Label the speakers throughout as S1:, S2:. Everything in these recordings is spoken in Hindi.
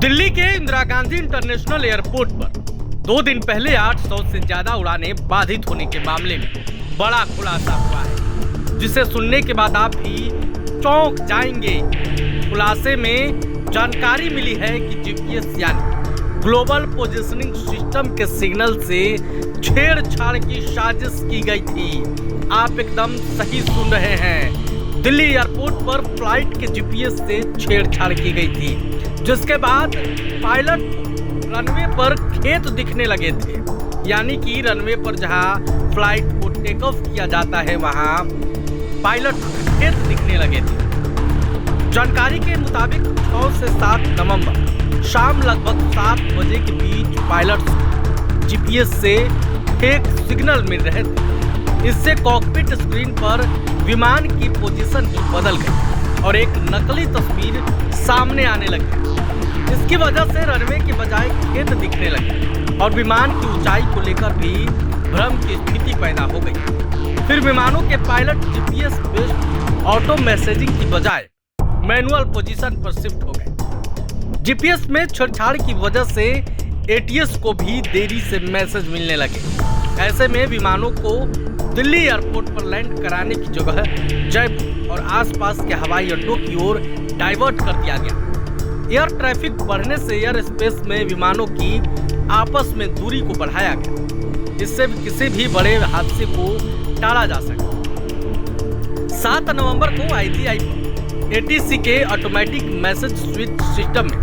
S1: दिल्ली के इंदिरा गांधी इंटरनेशनल एयरपोर्ट पर 2 दिन पहले 800 से ज्यादा उड़ानें बाधित होने के मामले में बड़ा खुलासा हुआ है, जिसे सुनने के बाद आप भी चौंक जाएंगे। खुलासे में जानकारी मिली है कि जीपीएस यानी ग्लोबल पोजिशनिंग सिस्टम के सिग्नल से छेड़छाड़ की साजिश की गई थी। आप एकदम सही सुन रहे हैं। दिल्ली एयरपोर्ट पर फ्लाइट के जीपीएस से छेड़छाड़ की गई थी, जिसके बाद पायलट रनवे पर खेत दिखने लगे थे। यानी कि रनवे पर जहां फ्लाइट को टेक ऑफ किया जाता है, वहां पायलट खेत दिखने लगे थे। जानकारी के मुताबिक 6 से 7 नवंबर शाम लगभग 7 बजे के बीच पायलट जीपीएस से फेक सिग्नल मिल रहे थे। इससे कॉकपिट स्क्रीन पर विमान की पोजीशन ही बदल गई और एक नकली तस्वीर सामने आने लगी। इसकी वजह से रनवे के बजाय खेत दिखने लगे और विमान की ऊंचाई को लेकर भी भ्रम की स्थिति पैदा हो गई। फिर विमानों के pilot GPS based auto messaging की बजाय मैनुअल पोजीशन पर शिफ्ट हो गए। जीपीएस में छेड़छाड़ की वजह से एटीएस को भी देरी से मैसेज मिलने लगे। ऐसे में विमानों को दिल्ली एयरपोर्ट पर लैंड कराने की जगह जयपुर और आसपास के हवाई अड्डों की ओर डाइवर्ट कर दिया गया। एयर ट्रैफिक बढ़ने से एयर स्पेस में विमानों की आपस में दूरी को बढ़ाया गया। इससे किसी भी बड़े हादसे को टाला जा सके। 7 नवंबर को आईजीआई पर एटीसी के ऑटोमेटिक मैसेज स्विच सिस्टम में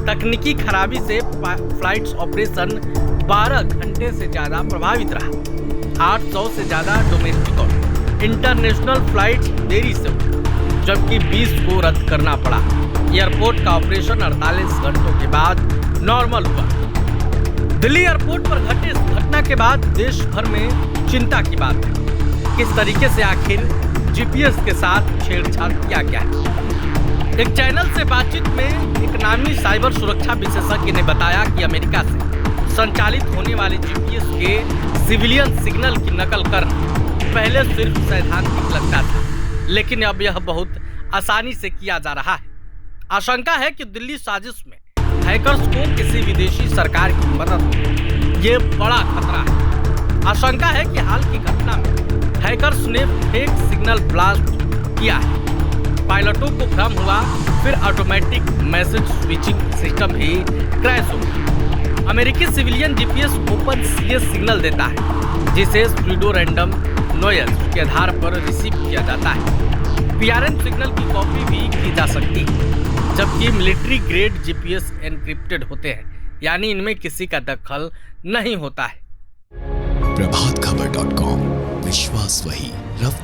S1: तकनीकी खराबी से फ्लाइट्स ऑपरेशन 12 घंटे से ज्यादा प्रभावित रहा। 800 से ज्यादा डोमेस्टिक और इंटरनेशनल फ्लाइट्स देरी से हुई, जबकि 20 को रद्द करना पड़ा। एयरपोर्ट का ऑपरेशन 48 घंटों के बाद नॉर्मल हुआ। दिल्ली एयरपोर्ट पर घटे इस घटना के बाद देश भर में चिंता की बात है। किस तरीके से आखिर जीपीएस के साथ छेड़छाड़ किया गया है। एक चैनल से बातचीत में एक नामी साइबर सुरक्षा विशेषज्ञ ने बताया कि अमेरिका से संचालित होने वाले जीपीएस के सिविलियन सिग्नल की नकल करना पहले सिर्फ सैद्धांतिक लगता था, लेकिन अब यह बहुत आसानी से किया जा रहा है। आशंका है कि दिल्ली साजिश में हैकर्स को किसी विदेशी सरकार की मदद हो, ये बड़ा खतरा है। आशंका है कि हाल की घटना में हैकर्स ने फेक सिग्नल ब्लास्ट किया है, पायलटों को भ्रम हुआ, फिर ऑटोमेटिक मैसेज स्विचिंग सिस्टम भी क्रैश हो गया। अमेरिकी civilian GPS open CS signal देता है, जिसे स्यूडो रैंडम नॉइज के आधार पर रिसीव किया जाता है। पीआरएन सिग्नल की कॉपी भी की जा सकती है, जबकि मिलिट्री ग्रेड जीपीएस एनक्रिप्टेड होते हैं, यानी इनमें किसी का दखल नहीं होता है।
S2: प्रभातखबर.com, विश्वास वही, रफ्तार